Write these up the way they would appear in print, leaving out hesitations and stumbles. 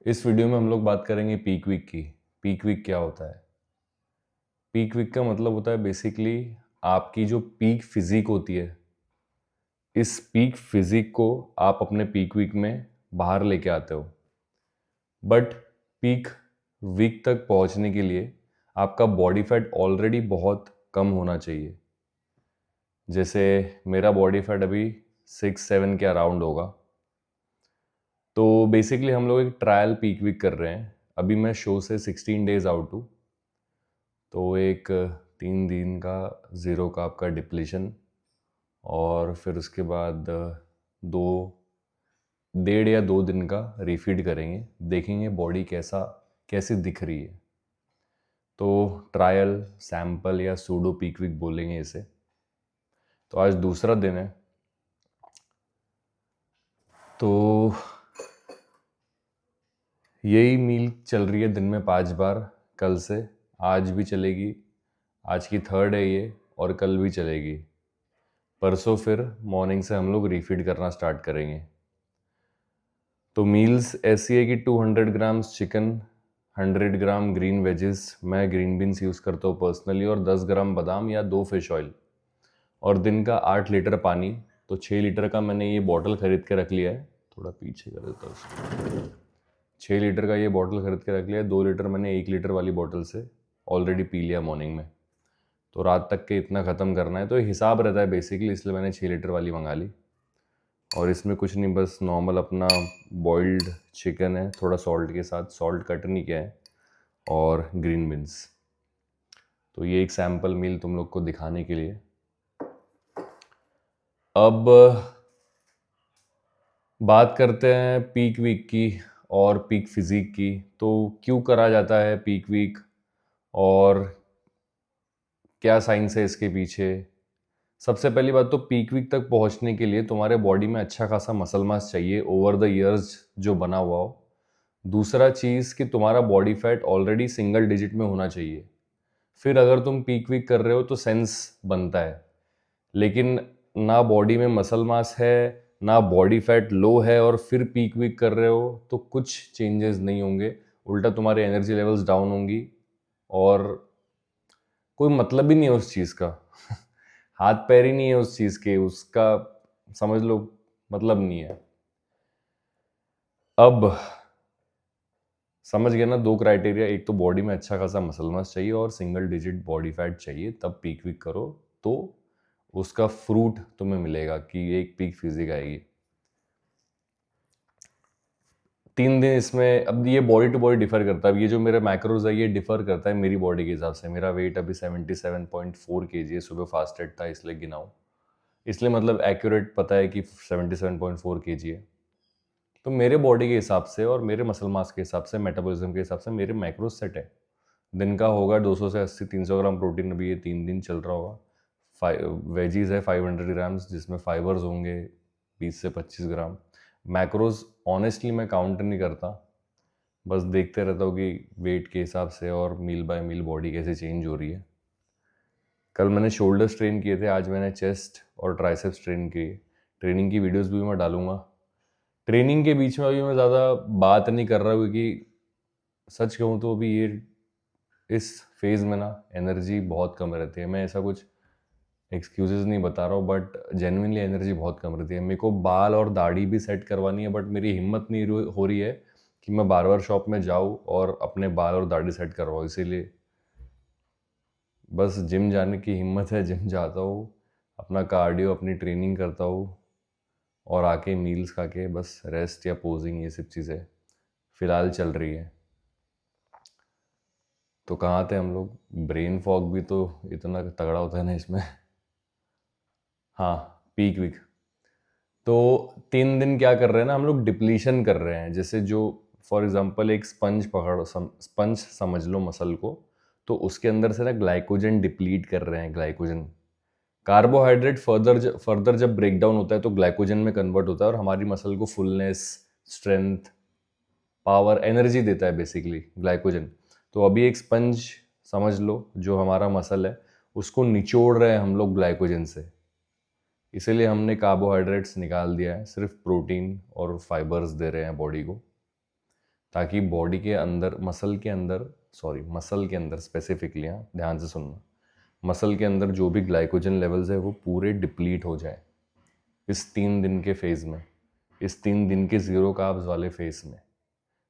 इस वीडियो में हम लोग बात करेंगे पीक वीक की। पीक वीक क्या होता है? पीक वीक का मतलब होता है बेसिकली आपकी जो पीक फिजिक होती है, इस पीक फिजिक को आप अपने पीक वीक में बाहर लेके आते हो। बट पीक वीक तक पहुंचने के लिए आपका बॉडी फैट ऑलरेडी बहुत कम होना चाहिए। जैसे मेरा बॉडी फैट अभी 6-7 के अराउंड होगा। तो बेसिकली हम लोग एक ट्रायल पीक वीक कर रहे हैं। अभी मैं शो से 16 डेज आउट हूँ। तो एक 3 दिन का ज़ीरो कार्ब का डिप्लीशन और फिर उसके बाद दो 1.5 या 2 दिन का रिफीड करेंगे। देखेंगे बॉडी कैसी दिख रही है। तो ट्रायल सैंपल या सूडो पीक वीक बोलेंगे इसे। तो आज दूसरा दिन है। तो यही मील चल रही है दिन में 5 बार। कल से आज भी चलेगी। आज की थर्ड है ये और कल भी चलेगी। परसों फिर मॉर्निंग से हम लोग रिफीड करना स्टार्ट करेंगे। तो मील्स ऐसी है कि 200 ग्राम्स चिकन, 100 ग्राम ग्रीन वेजेस, मैं ग्रीन बीन्स यूज़ करता हूँ पर्सनली, और 10 ग्राम बादाम या 2 फिश ऑयल, और दिन का 8 लीटर पानी। तो 6 लीटर का मैंने ये बॉटल खरीद के रख लिया है। थोड़ा पीछे कर देता हूँ उसको। 6 लीटर का ये बॉटल खरीद के रख लिया है। 2 लीटर मैंने 1 लीटर वाली बॉटल से ऑलरेडी पी लिया मॉर्निंग में। तो रात तक के इतना ख़त्म करना है। तो हिसाब रहता है बेसिकली, इसलिए मैंने 6 लीटर वाली मंगा ली। और इसमें कुछ नहीं, बस नॉर्मल अपना बॉइल्ड चिकन है, थोड़ा सॉल्ट के साथ, सॉल्ट कट नहीं किया है, और ग्रीन बीन्स। तो ये एक सैम्पल मील तुम लोग को दिखाने के लिए। अब बात करते हैं पीक वीक की और पीक फिजिक की। तो क्यों करा जाता है पीक वीक और क्या साइंस है इसके पीछे? सबसे पहली बात तो पीक वीक तक पहुंचने के लिए तुम्हारे बॉडी में अच्छा खासा मसल मास चाहिए ओवर द इयर्स जो बना हुआ हो। दूसरा चीज़ कि तुम्हारा body fat already single digit में होना चाहिए। फिर अगर तुम पीक वीक कर रहे हो तो सेंस बनता है। लेकिन ना बॉडी में मसल मास है, ना बॉडी फैट लो है, और फिर पीक वीक कर रहे हो तो कुछ चेंजेस नहीं होंगे। उल्टा तुम्हारे एनर्जी लेवल्स डाउन होंगी और कोई मतलब ही नहीं है उस चीज़ का। हाथ पैर ही नहीं है उस चीज़ के, उसका समझ लो मतलब नहीं है। अब समझ गए ना? 2 क्राइटेरिया, एक तो बॉडी में अच्छा खासा मसल मास चाहिए और सिंगल डिजिट बॉडी फैट चाहिए, तब पीक वीक करो तो उसका फ्रूट तुम्हें मिलेगा कि एक पीक फिजिक आएगी। 3 दिन इसमें, अब ये बॉडी टू बॉडी डिफर करता है। अब ये जो मेरा मैक्रोज है ये डिफर करता है मेरी बॉडी के हिसाब से। मेरा वेट अभी 77.4 kg है। सुबह फास्टेड था इसलिए गिनाऊँ, इसलिए मतलब एक्यूरेट पता है कि 77.4 kg है। तो मेरे बॉडी के हिसाब से और मेरे मसल मास के हिसाब से, मेटाबॉलिज्म के हिसाब से मेरे मैक्रोज सेट है। दिन का होगा 200 से 80, 300 ग्राम प्रोटीन। अभी ये 3 दिन चल रहा होगा। वेजीज है 500 ग्राम्स, जिसमें फाइबर्स होंगे 20 से 25 ग्राम। मैक्रोज ऑनेस्टली मैं काउंट नहीं करता, बस देखते रहता हूँ कि वेट के हिसाब से और मील बाय मील बॉडी कैसे चेंज हो रही है। कल मैंने शोल्डर्स ट्रेन किए थे, आज मैंने चेस्ट और ट्राइसेप्स ट्रेन किए। ट्रेनिंग की वीडियोस भी मैं डालूंगा। ट्रेनिंग के बीच में अभी मैं ज़्यादा बात नहीं कर रहा, क्योंकि सच कहूँ तो अभी ये इस फेज़ में ना एनर्जी बहुत कम रहती है। मैं ऐसा कुछ एक्सक्यूजेस नहीं बता रहा हूँ, बट जेन्युइनली एनर्जी बहुत कम रहती है। मेरे को बाल और दाढ़ी भी सेट करवानी है, बट मेरी हिम्मत नहीं हो रही है कि मैं बार्बर शॉप में जाऊँ और अपने बाल और दाढ़ी सेट करवाऊँ। इसीलिए बस जिम जाने की हिम्मत है, जिम जाता हूँ, अपना कार्डियो, अपनी ट्रेनिंग करता हूँ, और आके मील्स खा के बस रेस्ट या पोजिंग, ये सब चीज़ें फ़िलहाल चल रही है। तो कहाँ थे हम लोग? ब्रेन फॉग भी तो इतना तगड़ा होता है ना इसमें। हाँ, पीक वीक। तो 3 दिन क्या कर रहे हैं ना हम लोग, डिप्लीशन कर रहे हैं। जैसे जो फॉर एग्जांपल एक स्पंज पकड़ो, स्पंज समझ लो मसल को, तो उसके अंदर से ना ग्लाइकोजन डिप्लीट कर रहे हैं। ग्लाइकोजन कार्बोहाइड्रेट फर्दर जब ब्रेक डाउन होता है तो ग्लाइकोजन में कन्वर्ट होता है और हमारी मसल को फुलनेस, स्ट्रेंथ, पावर, एनर्जी देता है बेसिकली ग्लाइकोजन। तो अभी एक स्पंज समझ लो जो हमारा मसल है, उसको निचोड़ रहे हैं हम लोग ग्लाइकोजन से। इसीलिए हमने कार्बोहाइड्रेट्स निकाल दिया है, सिर्फ प्रोटीन और फाइबर्स दे रहे हैं बॉडी को। ताकि बॉडी के अंदर, मसल के अंदर स्पेसिफिकली, हाँ ध्यान से सुनना, मसल के अंदर जो भी ग्लाइकोजन लेवल्स है वो पूरे डिप्लीट हो जाए इस 3 दिन के फेज़ में, इस 3 दिन के ज़ीरो कार्ब्स वाले फेज़ में।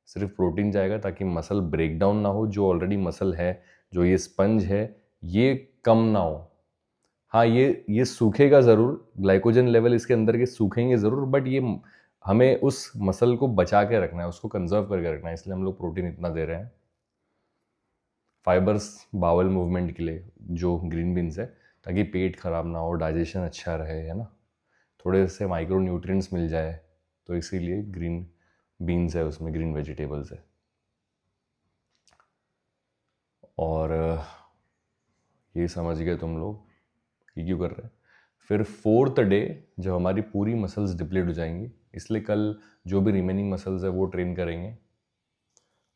सिर्फ प्रोटीन जाएगा ताकि मसल ब्रेक डाउन ना हो, जो ऑलरेडी मसल है, जो ये स्पंज है, ये कम ना हो। हाँ, ये सूखेगा ज़रूर, ग्लाइकोजन लेवल इसके अंदर के सूखेंगे ज़रूर, बट ये हमें उस मसल को बचा के रखना है, उसको कंजर्व करके रखना है, इसलिए हम लोग प्रोटीन इतना दे रहे हैं। फाइबर्स बाउल मूवमेंट के लिए, जो ग्रीन बीन्स है, ताकि पेट खराब ना हो, डाइजेशन अच्छा रहे, है ना, थोड़े से माइक्रो न्यूट्रिएंट्स मिल जाए, तो इसीलिए ग्रीन बीन्स है, उसमें ग्रीन वेजिटेबल्स है। और ये समझ गए तुम लोग कि क्यों कर रहे हैं। फिर 4th डे जब हमारी पूरी मसल्स डिप्लीट हो जाएंगी, इसलिए कल जो भी रिमेनिंग मसल्स है वो ट्रेन करेंगे,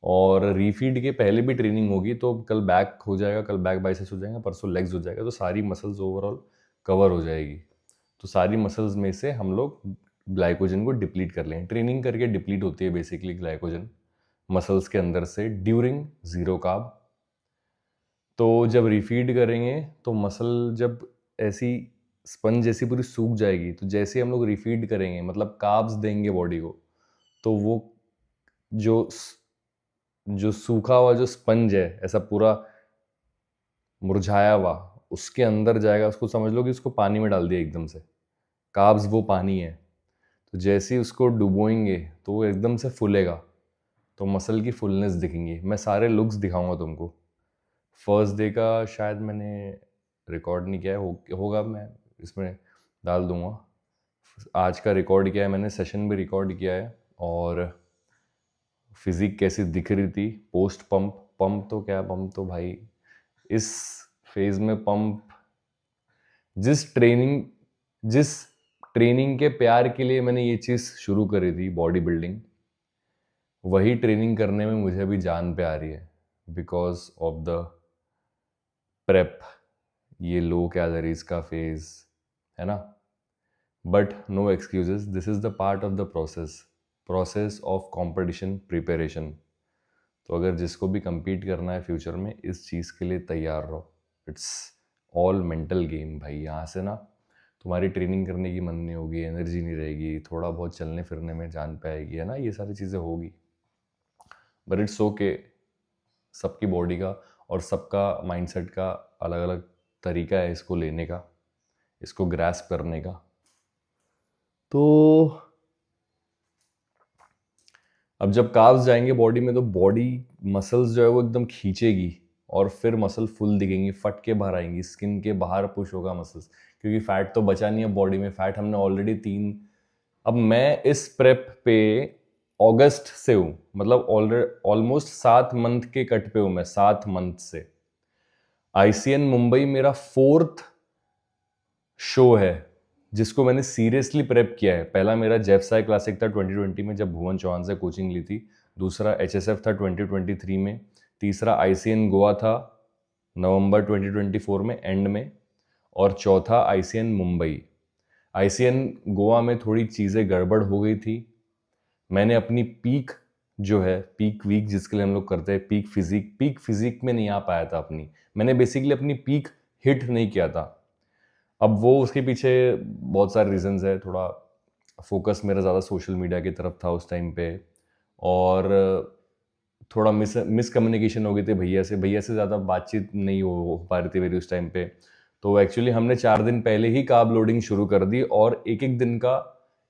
और रीफीड के पहले भी ट्रेनिंग होगी, तो कल बैक हो जाएगा, कल बैक बाइसेप्स हो जाएगा, परसों लेग्स हो जाएगा, तो सारी मसल्स ओवरऑल कवर हो जाएगी। तो सारी मसल्स में से हम लोग ग्लाइकोजन को डिप्लीट कर लें, ट्रेनिंग करके डिप्लीट होती है बेसिकली ग्लाइकोजन मसल्स के अंदर से ड्यूरिंग ज़ीरो कार्ब। तो जब रिफीड करेंगे तो मसल जब ऐसी स्पंज जैसी पूरी सूख जाएगी, तो जैसे हम लोग रिफीड करेंगे, मतलब कार्ब्स देंगे बॉडी को, तो वो जो जो सूखा हुआ जो स्पंज है, ऐसा पूरा मुरझाया हुआ, उसके अंदर जाएगा। उसको समझ लो कि उसको पानी में डाल दिया एकदम से, कार्ब्स वो पानी है, तो जैसे ही उसको डुबोएंगे तो वो एकदम से फूलेगा, तो मसल की फुलनेस दिखेंगी। मैं सारे लुक्स दिखाऊंगा तुमको। फर्स्ट डे का शायद मैंने रिकॉर्ड नहीं किया है, होगा, मैं इसमें डाल दूंगा। आज का रिकॉर्ड किया है मैंने, सेशन भी रिकॉर्ड किया है, और फिजिक कैसी दिख रही थी पोस्ट पंप तो क्या, पंप तो भाई इस फेज में पंप, जिस ट्रेनिंग के प्यार के लिए मैंने ये चीज़ शुरू करी थी, बॉडी बिल्डिंग, वही ट्रेनिंग करने में मुझे अभी जान पे आ रही है, बिकॉज ऑफ द प्रेप, ये लो कैलोरीज का फेज है ना। But no excuses, this is the part of the process of competition preparation. तो अगर जिसको भी compete करना है फ्यूचर में, इस चीज़ के लिए तैयार रहो। इट्स ऑल मेंटल गेम भाई। यहाँ से ना तुम्हारी ट्रेनिंग करने की मन नहीं होगी, एनर्जी नहीं रहेगी, थोड़ा बहुत चलने फिरने में जान पे आएगी, है ना, ये सारी चीज़ें होगी। बट इट्स ओके, सबकी बॉडी का और सबका माइंडसेट का अलग अलग तरीका है इसको लेने का, इसको ग्रैस्प करने का। तो अब जब कार्ब्स जाएंगे बॉडी में, तो बॉडी मसल्स जो है वो एकदम खींचेगी, और फिर मसल फुल दिखेंगी, फट के बाहर आएंगी, स्किन के बाहर पुश होगा मसल्स, क्योंकि फैट तो बचा नहीं है बॉडी में। फैट हमने ऑलरेडी 3, अब मैं इस प्रेप पे अगस्त से हूँ, मतलब ऑलमोस्ट 7 मंथ के कट पे हूँ मैं, 7 मंथ से। ICN मुंबई मेरा 4th शो है जिसको मैंने सीरियसली प्रेप किया है। पहला मेरा जेफसाई क्लासिक था 2020 में, जब भुवन चौहान से कोचिंग ली थी। दूसरा HSF था 2023 में। तीसरा ICN गोवा था नवंबर 2024 में एंड में। और चौथा ICN मुंबई। ICN गोवा में थोड़ी चीज़ें गड़बड़ हो गई थी। मैंने अपनी पीक जो है, पीक वीक जिसके लिए हम लोग करते हैं, पीक फिजिक में नहीं आ पाया था अपनी। मैंने बेसिकली अपनी पीक हिट नहीं किया था। अब वो उसके पीछे बहुत सारे रीजंस है। थोड़ा फोकस मेरा ज़्यादा सोशल मीडिया की तरफ था उस टाइम पे, और थोड़ा मिस कम्युनिकेशन हो गई थी भैया से ज़्यादा बातचीत नहीं हो पा रही थी मेरी उस टाइम पे। तो एक्चुअली हमने 4 दिन पहले ही कार्ब लोडिंग शुरू कर दी, और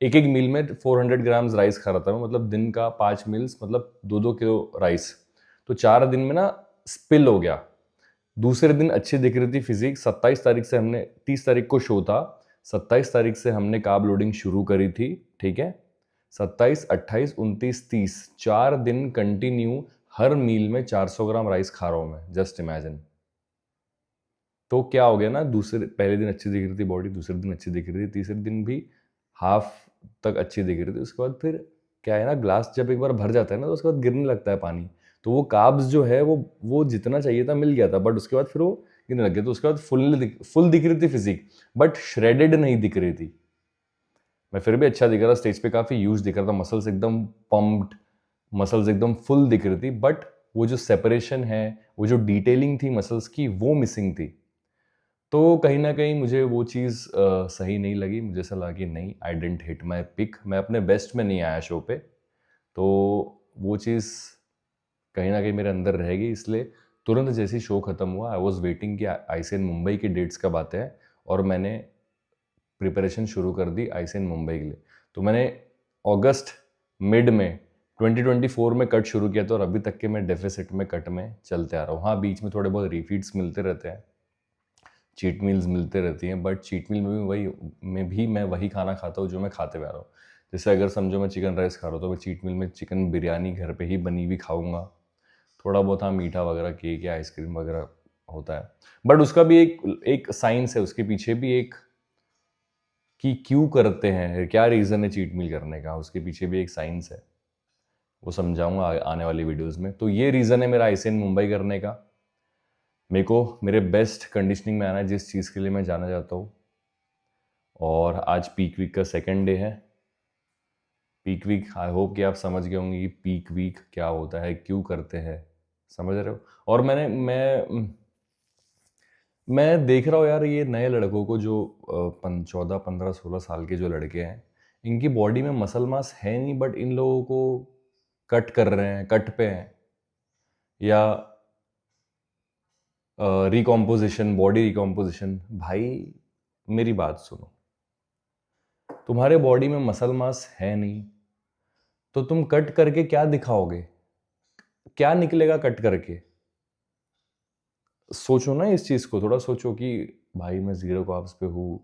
एक एक मील में 400 ग्राम्स राइस खा रहा था मैं, मतलब दिन का 5 मील्स, मतलब 2-2 किलो राइस। तो 4 दिन में ना स्पिल हो गया। दूसरे दिन अच्छी दिख रही थी फिजिक। 27 तारीख से हमने, 30 तारीख को शो था, 27 तारीख से हमने कार्ब लोडिंग शुरू करी थी, ठीक है। 27, 28, 29, 30 4 दिन कंटिन्यू हर मील में 400 ग्राम राइस खा रहा हूं मैं, जस्ट इमेजिन। तो क्या हो गया ना, पहले दिन अच्छी दिख रही थी बॉडी, दूसरे दिन अच्छी दिख रही थी, तीसरे दिन भी हाफ तक अच्छी दिख रही थी। उसके बाद फिर क्या है ना, ग्लास जब एक बार भर जाता है ना, तो उसके बाद गिरने लगता है पानी। तो वो कार्ब्स जो है वो जितना चाहिए था मिल गया था, बट उसके बाद फिर वो गिरने लग गया। तो उसके बाद फुल दिख रही थी फिजिक, बट श्रेडेड नहीं दिख रही थी। मैं फिर भी अच्छा दिख रहा था, स्टेज पे काफ़ी यूज दिख रहा था, मसल्स एकदम पम्प्ड, मसल्स एकदम फुल दिख रही थी, बट वो जो सेपरेशन है, वो जो डिटेलिंग थी मसल्स की, वो मिसिंग थी। तो कहीं न कहीं मुझे वो चीज़ सही नहीं लगी। मुझे ऐसा लगा कि नहीं, I didn't hit my peak, मैं अपने बेस्ट में नहीं आया शो पे। तो वो चीज़ कहीं न कहीं मेरे अंदर रहेगी, इसलिए तुरंत जैसे ही शो खत्म हुआ, आई वाज़ वेटिंग कि आईसीएन मुंबई की डेट्स कब आते हैं, और मैंने प्रिपरेशन शुरू कर दी आईसीएन मुंबई के लिए। तो मैंने अगस्त मिड में 2024 में कट शुरू किया था, और अभी तक के मैं डेफिसिट में कट में चलते आ रहा हूँ। हाँ, बीच में थोड़े बहुत रिफीड्स मिलते रहते हैं, चीट मील्स मिलते रहती हैं, बट चीट मील में भी मैं वही खाना खाता हूँ जो मैं खाते हुए आ रहा हूँ। जैसे अगर समझो मैं चिकन राइस खा रहा हूँ, तो मैं चीट मील में चिकन बिरयानी घर पे ही बनी हुई खाऊंगा। थोड़ा बहुत हाँ मीठा वगैरह, केक या आइसक्रीम वगैरह होता है, बट उसका भी एक एक साइंस है, उसके पीछे भी एक, कि क्यों करते हैं, क्या रीज़न है चीट मील करने का, उसके पीछे भी एक साइंस है, वो समझाऊंगा आने वाली वीडियोस में। तो ये रीज़न है मेरा आईसीएन मुंबई करने का। मेरे को मेरे बेस्ट कंडीशनिंग में आना है, जिस चीज़ के लिए मैं जाना चाहता हूँ। और आज पीक वीक का सेकंड डे है। पीक वीक, आई होप कि आप समझ गए होंगे कि पीक वीक क्या होता है, क्यों करते हैं, समझ रहे हो। और मैं देख रहा हूँ यार, ये नए लड़कों को जो 14 15 16 साल के जो लड़के हैं, इनकी बॉडी में मसल मास है नहीं, बट इन लोगों को कट कर रहे हैं, कट पे हैं, या रिकॉम्पोजिशन, बॉडी रिकॉम्पोजिशन। भाई मेरी बात सुनो, तुम्हारे बॉडी में मसल मास है नहीं, तो तुम कट करके क्या दिखाओगे, क्या निकलेगा कट करके। सोचो ना इस चीज को, थोड़ा सोचो कि भाई मैं जीरो कार्ब्स पे हूँ,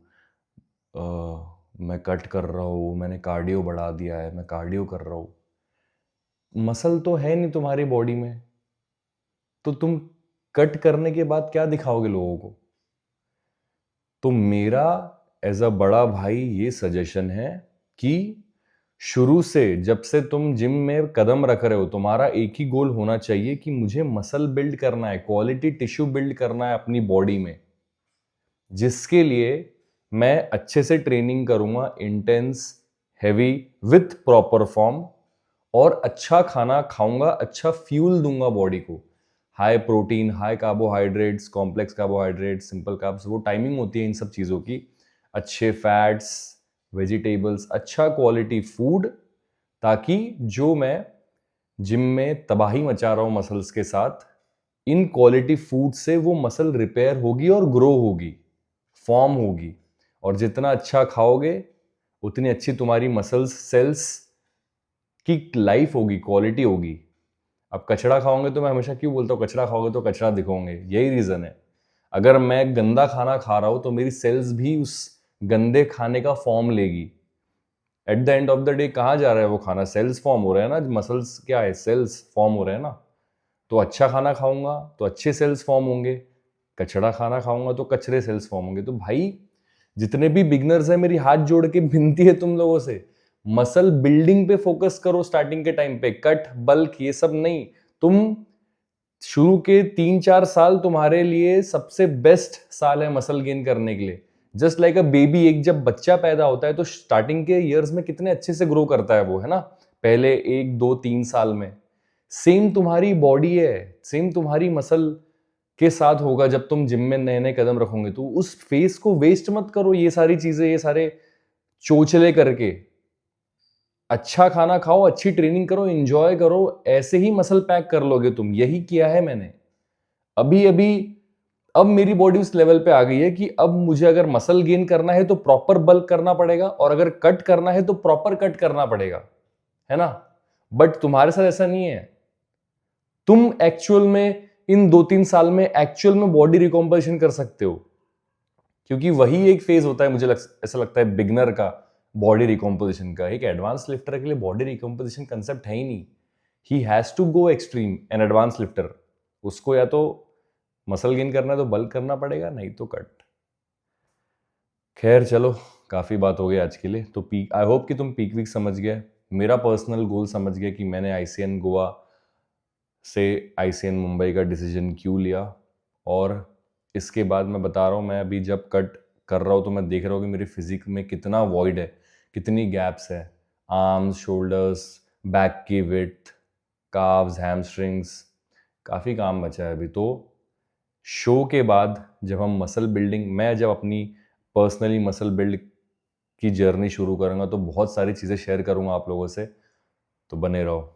मैं कट कर रहा हूँ, मैंने कार्डियो बढ़ा दिया है, मैं कार्डियो कर रहा हूँ, मसल तो है नहीं तुम्हारी बॉडी में, तो तुम कट करने के बाद क्या दिखाओगे लोगों को। तो मेरा एज अ बड़ा भाई ये सजेशन है कि शुरू से, जब से तुम जिम में कदम रख रहे हो, तुम्हारा एक ही गोल होना चाहिए कि मुझे मसल बिल्ड करना है, क्वालिटी टिश्यू बिल्ड करना है अपनी बॉडी में, जिसके लिए मैं अच्छे से ट्रेनिंग करूंगा, intense, heavy, with proper form, और अच्छा खाना खाऊंगा, अच्छा फ्यूल दूंगा बॉडी को, high protein, high carbohydrates, complex carbohydrates, simple carbs, वो टाइमिंग होती है इन सब चीज़ों की, अच्छे फैट्स, वेजिटेबल्स, अच्छा क्वालिटी फूड, ताकि जो मैं जिम में तबाही मचा रहा हूं मसल्स के साथ, इन क्वालिटी फूड से वो मसल रिपेयर होगी और ग्रो होगी, फॉर्म होगी। और जितना अच्छा खाओगे, उतनी अच्छी तुम्हारी मसल्स, सेल्स की लाइफ होगी, क्वालिटी होगी। अब कचड़ा खाओगे, तो मैं हमेशा क्यों बोलता हूँ कचड़ा खाओगे तो कचड़ा दिखोगे, यही रीजन है। अगर मैं गंदा खाना खा रहा हूं, तो मेरी सेल्स भी उस गंदे खाने का फॉर्म लेगी। At the end of the day कहाँ जा रहा है वो खाना, सेल्स फॉर्म हो रहा है ना, मसल्स क्या है, सेल्स फॉर्म हो रहे हैं ना। तो अच्छा खाना खाऊंगा तो अच्छे सेल्स फॉर्म होंगे, कचड़ा खाना खाऊंगा तो कचरे सेल्स फॉर्म होंगे। तो भाई जितने भी बिगनर्स हैं, मेरी हाथ जोड़ के विनती है तुम लोगों से, मसल बिल्डिंग पे फोकस करो स्टार्टिंग के टाइम पे, कट बल्क ये सब नहीं। तुम शुरू के 3-4 साल तुम्हारे लिए सबसे बेस्ट साल है मसल गेन करने के लिए। जस्ट लाइक अ बेबी, एक जब बच्चा पैदा होता है तो स्टार्टिंग के ईयर्स में कितने अच्छे से ग्रो करता है वो, है ना, पहले 1 2 3 साल में। सेम तुम्हारी बॉडी है, सेम तुम्हारी मसल के साथ होगा जब तुम जिम में नए नए कदम रखोगे। तो उस फेस को वेस्ट मत करो ये सारी चीजें, ये सारे चोचले करके। अच्छा खाना खाओ, अच्छी ट्रेनिंग करो, एंजॉय करो, ऐसे ही मसल पैक कर लोगे तुम। यही किया है मैंने अभी अभी। अब मेरी बॉडी उस लेवल पे आ गई है कि अब मुझे अगर मसल गेन करना है तो प्रॉपर बल्क करना पड़ेगा, और अगर कट करना है तो प्रॉपर कट करना पड़ेगा, है ना। बट तुम्हारे साथ ऐसा नहीं है। तुम एक्चुअल में इन 2-3 साल में एक्चुअल में बॉडी रिकॉम्पोजिशन कर सकते हो, क्योंकि वही एक फेज होता है, मुझे ऐसा लगता है बिगनर का, बॉडी रिकॉम्पोजिशन का। एक एडवांस लिफ्टर के लिए बॉडी रिकॉम्पोजिशन कंसेप्ट है ही नहीं। He has to go extreme, an advance lifter. उसको या तो मसल गेन करना है तो बल्क करना पड़ेगा, नहीं तो कट। खैर चलो, काफ़ी बात हो गई आज के लिए। तो पीक, आई होप कि तुम पीक वीक समझ गए, मेरा पर्सनल गोल समझ गए कि मैंने आईसीएन गोवा से आईसीएन मुंबई का डिसीजन क्यों लिया। और इसके बाद मैं बता रहा हूँ, मैं अभी जब कट कर रहा हूँ तो मैं देख रहा हूँ कि मेरी फिजिक में कितना वॉइड है, कितनी गैप्स है, आर्म्स, शोल्डर्स, बैक की विड्थ, काव्स, हैमस्ट्रिंग्स, काफ़ी काम बचा है अभी। तो शो के बाद जब हम मैं जब अपनी पर्सनली मसल बिल्ड की जर्नी शुरू करूँगा तो बहुत सारी चीज़ें शेयर करूँगा आप लोगों से, तो बने रहो।